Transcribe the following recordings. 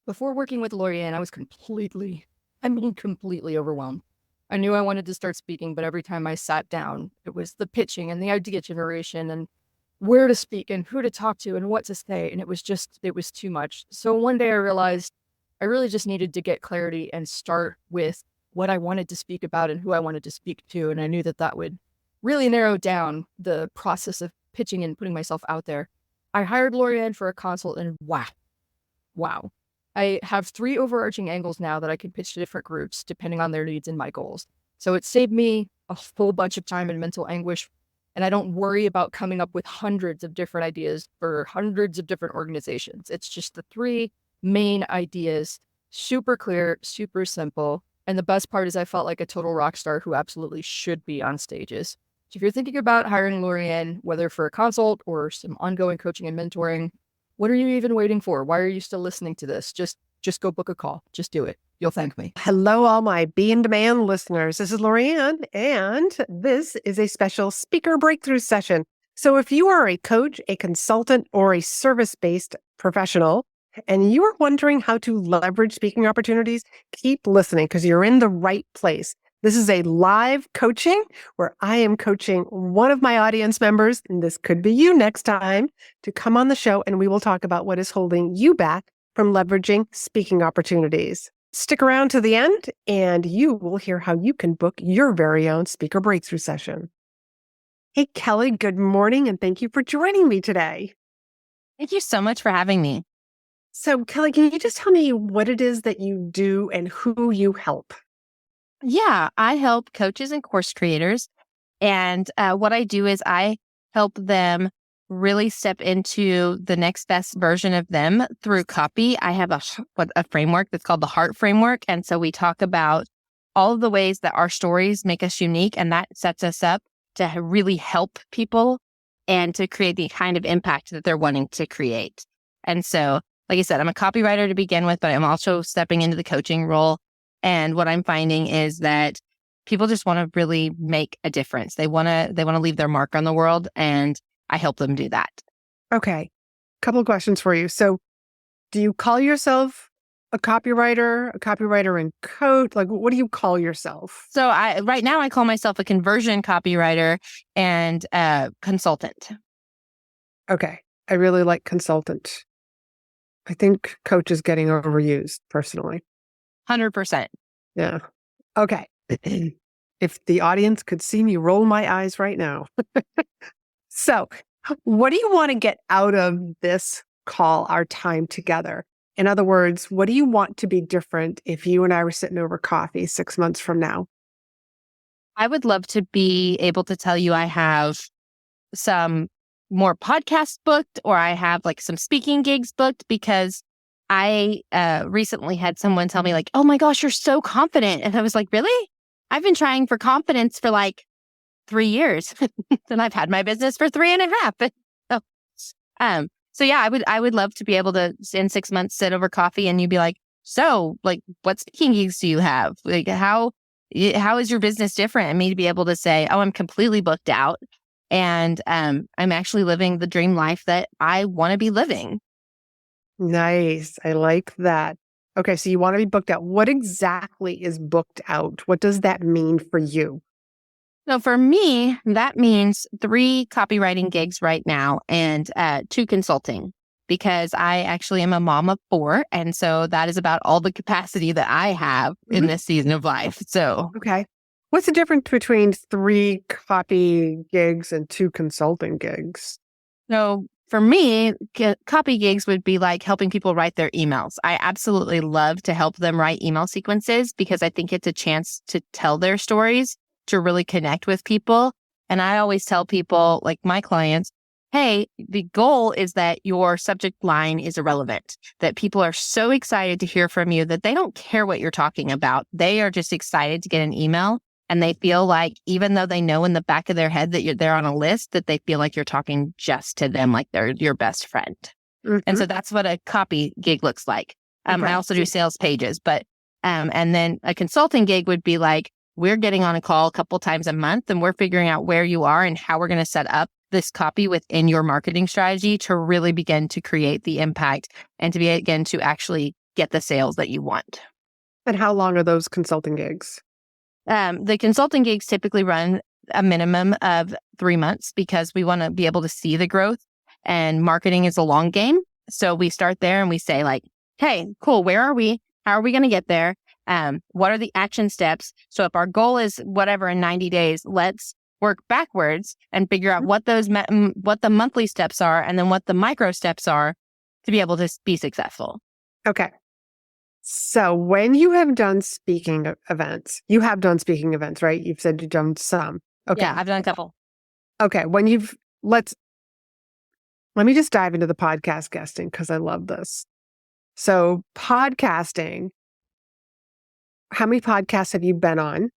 Before working with Laurie-Ann, I was completely overwhelmed. I knew I wanted to start speaking, but every time I sat down, it was the pitching and the idea generation and where to speak and who to talk to and what to say. And it was too much. So one day I realized I really just needed to get clarity and start with what I wanted to speak about and who I wanted to speak to. And I knew that that would really narrow down the process of pitching and putting myself out there. I hired Laurie-Ann for a consult and wow. I have 3 overarching angles now that I can pitch to different groups depending on their needs and my goals. So it saved me a whole bunch of time and mental anguish, and I don't worry about coming up with hundreds of different ideas for hundreds of different organizations. It's just the 3 main ideas, super clear, super simple. And the best part is I felt like a total rock star who absolutely should be on stages. So if you're thinking about hiring Laurie-Ann, whether for a consult or some ongoing coaching and mentoring, what are you even waiting for? Why are you still listening to this? Just go book a call. Just do it. You'll thank me. Hello, all my Be in Demand listeners. This is Laurie-Ann, and this is a special speaker breakthrough session. So if you are a coach, a consultant, or a service-based professional, and you are wondering how to leverage speaking opportunities, keep listening because you're in the right place. This is a live coaching where I am coaching one of my audience members, and this could be you next time, to come on the show and we will talk about what is holding you back from leveraging speaking opportunities. Stick around to the end and you will hear how you can book your very own speaker breakthrough session. Hey, Kelly, good morning and thank you for joining me today. Thank you so much for having me. So, Kelly, can you just tell me what it is that you do and who you help? Yeah, I help coaches and course creators. And what I do is I help them really step into the next best version of them through copy. I have a framework that's called the Heart Framework. And so we talk about all of the ways that our stories make us unique. And that sets us up to really help people and to create the kind of impact that they're wanting to create. And so, like I said, I'm a copywriter to begin with, but I'm also stepping into the coaching role. And what I'm finding is that people just want to really make a difference. They want to leave their mark on the world, and I help them do that. Okay. Couple of questions for you. So do you call yourself a copywriter and coach? Like, what do you call yourself? So right now I call myself a conversion copywriter and consultant. Okay. I really like consultant. I think coach is getting overused personally. 100%. Yeah. Okay. If the audience could see me roll my eyes right now. So what do you want to get out of this call, our time together? In other words, what do you want to be different if you and I were sitting over coffee 6 months from now? I would love to be able to tell you I have some more podcasts booked, or I have like some speaking gigs booked, because I recently had someone tell me like, oh my gosh, you're so confident. And I was like, really? I've been trying for confidence for like 3 years and I've had my business for 3.5. So yeah, I would love to be able to in 6 months sit over coffee and you'd be like, so like what speaking gigs do you have? Like how is your business different? And me to be able to say, oh, I'm completely booked out and I'm actually living the dream life that I want to be living. Nice. I like that. Okay, so you want to be booked out. What exactly is booked out? What does that mean for you? So for me, that means 3 copywriting gigs right now and 2 consulting, because I actually am a mom of 4. And so that is about all the capacity that I have in this season of life. So, okay. What's the difference between 3 copy gigs and 2 consulting gigs? So for me, copy gigs would be like helping people write their emails. I absolutely love to help them write email sequences because I think it's a chance to tell their stories, to really connect with people. And I always tell people, like my clients, hey, the goal is that your subject line is irrelevant, that people are so excited to hear from you that they don't care what you're talking about. They are just excited to get an email. And they feel like, even though they know in the back of their head that they're on a list, that they feel like you're talking just to them, like they're your best friend. Mm-hmm. And so that's what a copy gig looks like. Okay. I also do sales pages, but, and then a consulting gig would be like, we're getting on a call a couple times a month and we're figuring out where you are and how we're going to set up this copy within your marketing strategy to really begin to create the impact and to begin to actually get the sales that you want. And how long are those consulting gigs? The consulting gigs typically run a minimum of 3 months because we want to be able to see the growth, and marketing is a long game. So we start there and we say like, hey, cool, where are we? How are we going to get there? What are the action steps? So if our goal is whatever in 90 days, let's work backwards and figure out what those what the monthly steps are and then what the micro steps are to be able to be successful. Okay. So when you have done speaking events, you have done speaking events, right? You've said you've done some. Okay. Yeah, I've done a couple. Okay. Let me just dive into the podcast guesting because I love this. So podcasting, how many podcasts have you been on?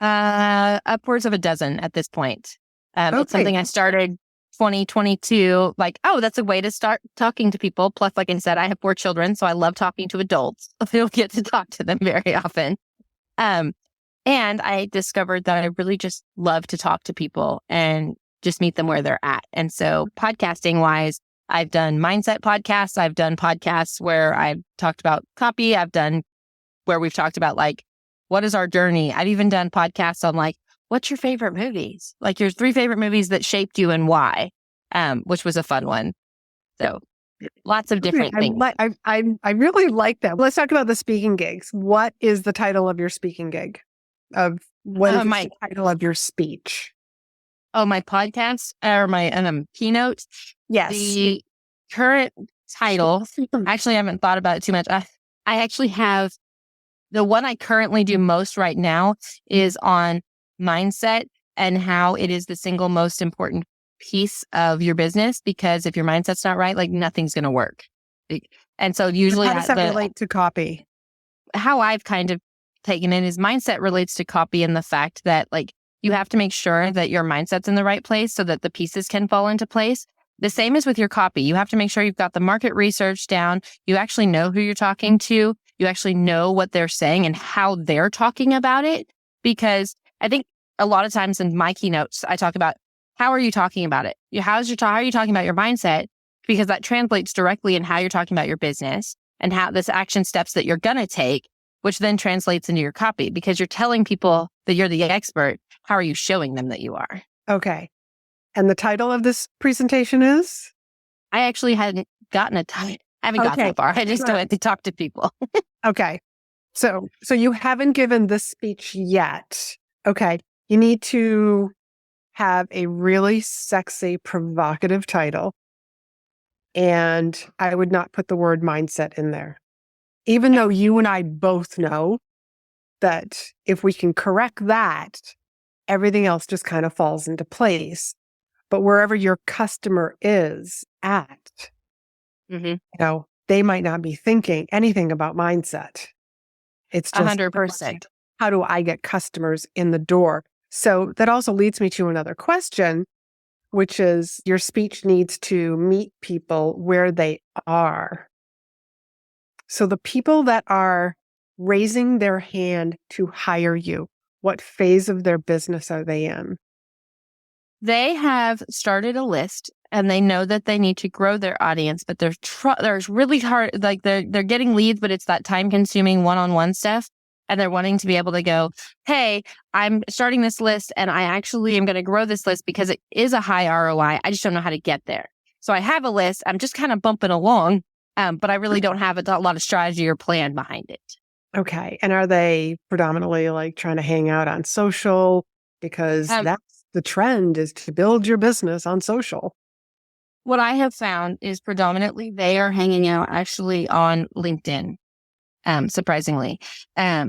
Upwards of a dozen at this point. It's Okay. something I started 2022, like, oh, that's a way to start talking to people. Plus, like I said, I have 4 children, so I love talking to adults. I don't get to talk to them very often. And I discovered that I really just love to talk to people and just meet them where they're at. And so podcasting wise, I've done mindset podcasts. I've done podcasts where I've talked about copy. I've done where we've talked about like, what is our journey? I've even done podcasts on like, what's your favorite movies? Like your 3 favorite movies that shaped you and why, which was a fun one. So lots of different things. I really like that. Let's talk about the speaking gigs. What is the title of your speaking gig? What is the title of your speech? Oh, my podcast or my keynote? Yes. The current title, actually, I haven't thought about it too much. I actually have the one I currently do most right now is on mindset and how it is the single most important piece of your business, because if your mindset's not right, like nothing's going to work. And so usually how does that relate to copy? How I've kind of taken it is mindset relates to copy, and the fact that like you have to make sure that your mindset's in the right place so that the pieces can fall into place. The same is with your copy. You have to make sure you've got the market research down. You actually know who you're talking to. You actually know what they're saying and how they're talking about it. Because I think a lot of times in my keynotes, I talk about how are you talking about it? How are you talking about your mindset? Because that translates directly in how you're talking about your business and how this action steps that you're going to take, which then translates into your copy, because you're telling people that you're the expert. How are you showing them that you are? Okay. And the title of this presentation is? I actually hadn't gotten a title. I haven't got that far. I just went to talk to people. Okay. So you haven't given this speech yet. Okay. You need to have a really sexy, provocative title. And I would not put the word mindset in there. Even though you and I both know that if we can correct that, everything else just kind of falls into place. But wherever your customer is at, they might not be thinking anything about mindset. It's just 100%. How do I get customers in the door? So that also leads me to another question, which is your speech needs to meet people where they are. So the people that are raising their hand to hire you, what phase of their business are they in? They have started a list and they know that they need to grow their audience, but there's really hard, like they're getting leads, but it's that time consuming one-on-one stuff. And they're wanting to be able to go, hey, I'm starting this list and I actually am going to grow this list because it is a high ROI. I just don't know how to get there. So I have a list. I'm just kind of bumping along, but I really don't have a lot of strategy or plan behind it. Okay. And are they predominantly like trying to hang out on social? Because that's the trend, is to build your business on social. What I have found is predominantly they are hanging out actually on LinkedIn. Surprisingly,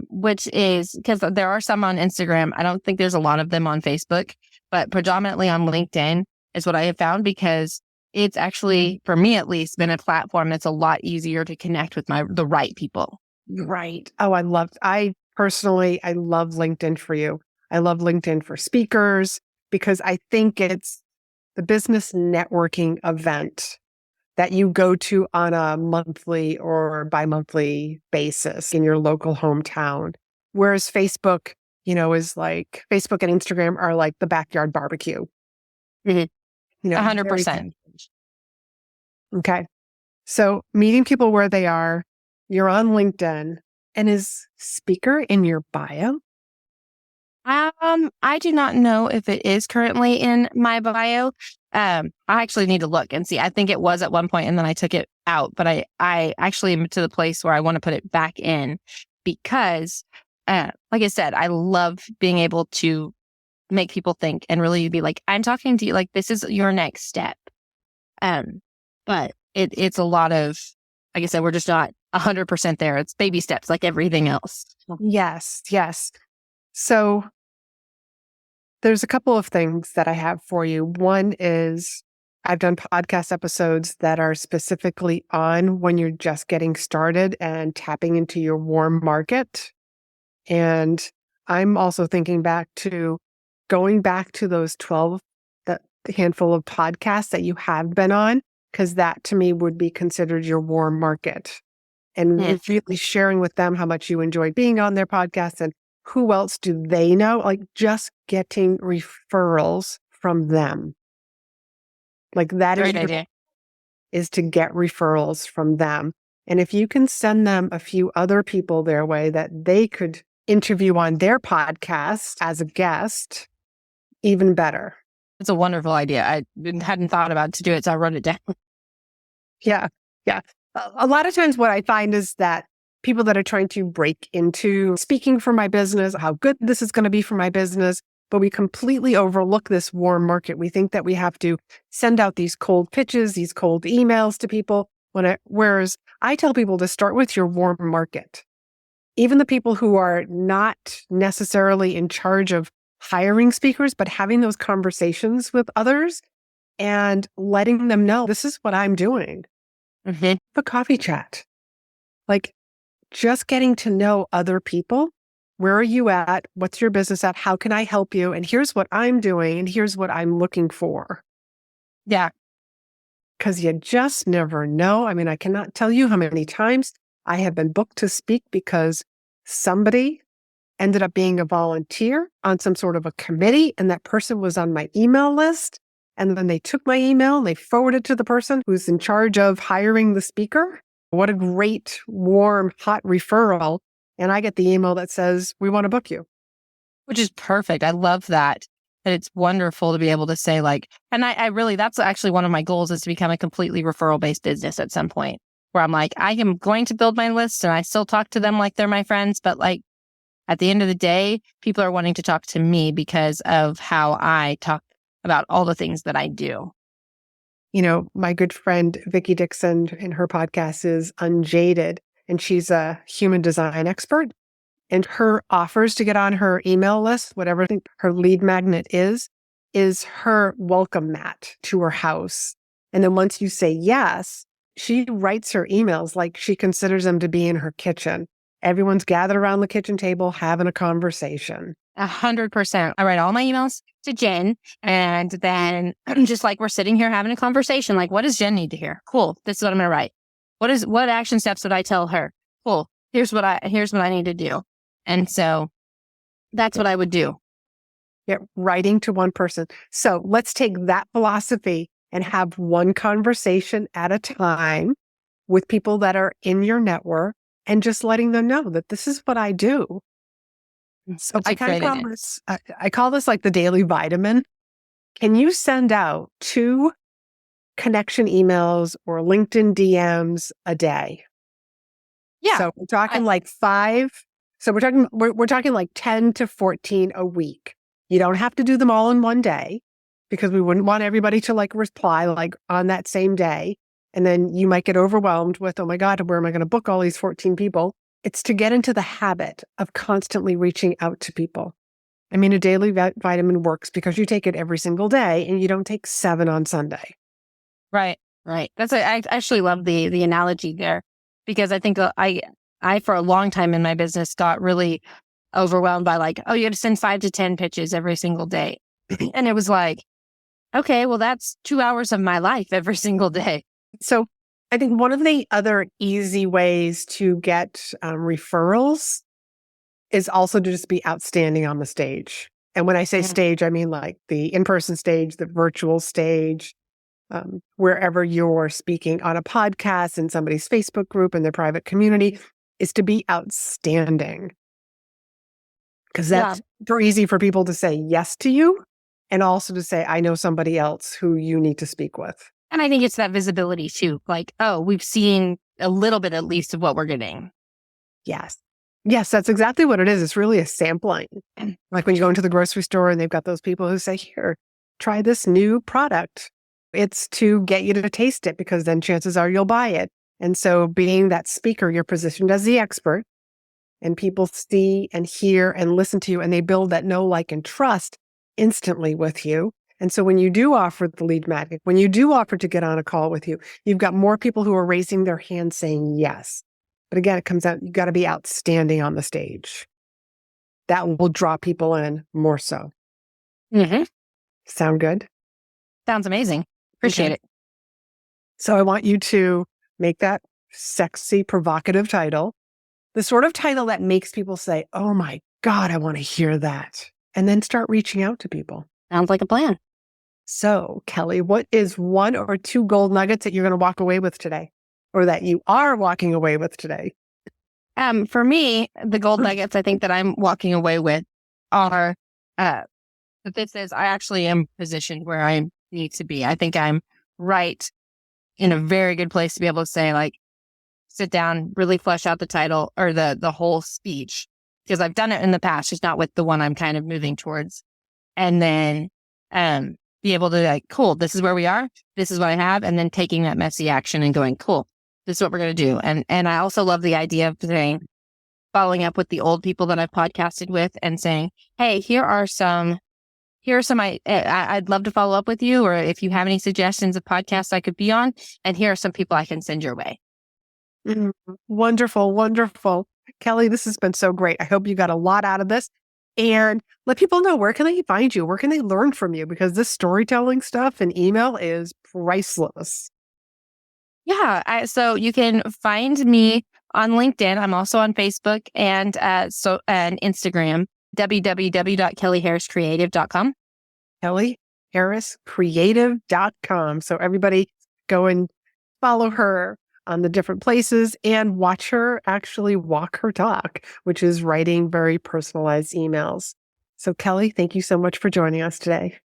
which is because there are some on Instagram. I don't think there's a lot of them on Facebook, but predominantly on LinkedIn is what I have found, because it's actually, for me at least, been a platform that's a lot easier to connect with the right people. Right. Oh, I love LinkedIn for you. I love LinkedIn for speakers because I think it's the business networking event that you go to on a monthly or bi-monthly basis in your local hometown. Whereas Facebook, is like Facebook and Instagram are like the backyard barbecue. 100%. Okay. So meeting people where they are, you're on LinkedIn, and is speaker in your bio? I do not know if it is currently in my bio. I actually need to look and see. I think it was at one point and then I took it out, but I actually am to the place where I want to put it back in because, like I said, I love being able to make people think and really be like, I'm talking to you, like, this is your next step. Um, but it's a lot of, like I said, we're just not 100% there. It's baby steps like everything else. Yes, yes. So there's a couple of things that I have for you. One is I've done podcast episodes that are specifically on when you're just getting started and tapping into your warm market. And I'm also thinking back to going back to those 12, that handful of podcasts that you have been on, because that to me would be considered your warm market. And really sharing with them how much you enjoyed being on their podcast and who else do they know? Like just getting referrals from them. Like that Great idea. is to get referrals from them. And if you can send them a few other people their way that they could interview on their podcast as a guest, even better. It's a wonderful idea. I hadn't thought about to do it, so I wrote it down. Yeah. Yeah. A lot of times what I find is that people that are trying to break into speaking for my business, how good this is going to be for my business, but we completely overlook this warm market. We think that we have to send out these cold pitches, these cold emails to people. Whereas I tell people to start with your warm market. Even the people who are not necessarily in charge of hiring speakers, but having those conversations with others and letting them know, this is what I'm doing. Mm-hmm. A coffee chat. Like just getting to know other people. Where are you at? What's your business at? How can I help you? And here's what I'm doing. And here's what I'm looking for. Yeah. Because you just never know. I mean, I cannot tell you how many times I have been booked to speak because somebody ended up being a volunteer on some sort of a committee, and that person was on my email list. And then they took my email and they forwarded to the person who's in charge of hiring the speaker. What a great, warm, hot referral. And I get the email that says, we want to book you. Which is perfect. I love that. And it's wonderful to be able to say like, and I really, that's actually one of my goals is to become a completely referral based business at some point where I'm like, I am going to build my list and I still talk to them like they're my friends. But like at the end of the day, people are wanting to talk to me because of how I talk about all the things that I do. You know, my good friend, Vicki Dixon, in her podcast is Unjaded, and she's a human design expert. And her offers to get on her email list, whatever her lead magnet is her welcome mat to her house. And then once you say yes, she writes her emails like she considers them to be in her kitchen. Everyone's gathered around the kitchen table having a conversation. 100%. I write all my emails to Jen, and then just like we're sitting here having a conversation, like, what does Jen need to hear? Cool. This is what I'm going to write. What action steps would I tell her? Cool. Here's what I need to do. And so that's what I would do. Yeah, writing to one person. So let's take that philosophy and have one conversation at a time with people that are in your network and just letting them know that this is what I do. So I call this like the daily vitamin. Can you send out 2 connection emails or LinkedIn DMs a day? Yeah. So we're talking like 5. So we're talking like 10 to 14 a week. You don't have to do them all in one day because we wouldn't want everybody to like reply like on that same day. And then you might get overwhelmed with, oh my God, where am I going to book all these 14 people? It's to get into the habit of constantly reaching out to people. I mean, a daily vitamin works because you take it every single day and you don't take 7 on Sunday. Right. I actually love the analogy there because I think I for a long time in my business got really overwhelmed by like, oh, you have to send 5 to 10 pitches every single day. And it was like, okay, well, that's 2 hours of my life every single day. So I think one of the other easy ways to get referrals is also to just be outstanding on the stage. And when I say stage, I mean like the in-person stage, the virtual stage. wherever you're speaking on a podcast, in somebody's Facebook group, in their private community, is to be outstanding. Because that's super easy for people to say yes to you and also to say, I know somebody else who you need to speak with. And I think it's that visibility too. Like, oh, we've seen a little bit at least of what we're getting. Yes. Yes, that's exactly what it is. It's really a sampling. Like when you go into the grocery store and they've got those people who say, here, try this new product. It's to get you to taste it because then chances are you'll buy it. And so being that speaker, you're positioned as the expert and people see and hear and listen to you and they build that know, like, and trust instantly with you. And so when you do offer the lead magnet, when you do offer to get on a call with you, you've got more people who are raising their hand saying yes. But again, it comes out, you've got to be outstanding on the stage. That will draw people in more so. Mm-hmm. Sound good? Sounds amazing. Appreciate it. So I want you to make that sexy, provocative title, the sort of title that makes people say, oh my God, I want to hear that. And then start reaching out to people. Sounds like a plan. So, Kelly, what is 1 or 2 gold nuggets that you're going to walk away with today? Or that you are walking away with today? For me, the gold nuggets I think that I'm walking away with are that this is, I actually am positioned where I need to be. I think I'm right in a very good place to be able to say, like, sit down, really flesh out the title or the whole speech, because I've done it in the past, just not with the one I'm kind of moving towards. And then be able to, like, cool, this is where we are. This is what I have. And then taking that messy action and going, cool, this is what we're going to do. And I also love the idea of saying, following up with the old people that I've podcasted with and saying, hey, here are some, I'd love to follow up with you. Or if you have any suggestions of podcasts I could be on, and here are some people I can send your way. Wonderful, wonderful. Kelly, this has been so great. I hope you got a lot out of this. And let people know, where can they find you? Where can they learn from you? Because this storytelling stuff and email is priceless. Yeah. So you can find me on LinkedIn. I'm also on Facebook and and Instagram, www.kellyharriscreative.com. kellyharriscreative.com. So everybody go and follow her on the different places and watch her actually walk her talk, which is writing very personalized emails. So Kelly, thank you so much for joining us today.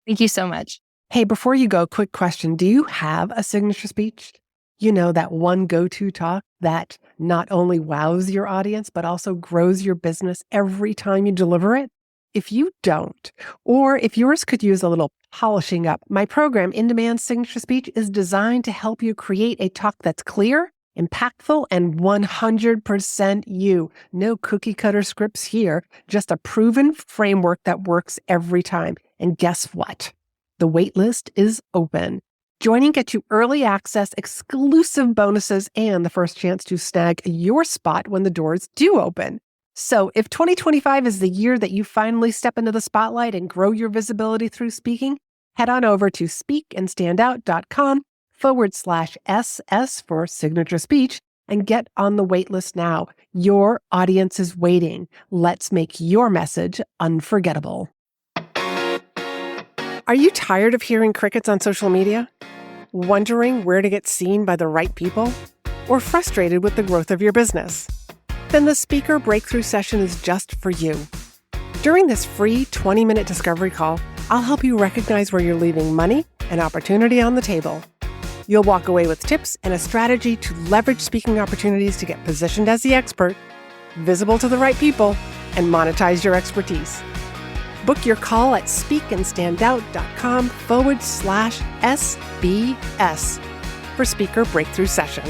Thank you so much. Hey, before you go, quick question. Do you have a signature speech? You know, that one go-to talk that not only wows your audience, but also grows your business every time you deliver it? If you don't, or if yours could use a little polishing up, my program, In-Demand Signature Speech, is designed to help you create a talk that's clear, impactful, and 100% you. No cookie cutter scripts here, just a proven framework that works every time. And guess what? The waitlist is open. Joining gets you early access, exclusive bonuses, and the first chance to snag your spot when the doors do open. So if 2025 is the year that you finally step into the spotlight and grow your visibility through speaking, head on over to speakandstandout.com/SS for signature speech and get on the waitlist now. Your audience is waiting. Let's make your message unforgettable. Are you tired of hearing crickets on social media? Wondering where to get seen by the right people? Or frustrated with the growth of your business? Then the Speaker Breakthrough Session is just for you. During this free 20-minute discovery call, I'll help you recognize where you're leaving money and opportunity on the table. You'll walk away with tips and a strategy to leverage speaking opportunities to get positioned as the expert, visible to the right people, and monetize your expertise. Book your call at speakandstandout.com/SBS for Speaker Breakthrough Session.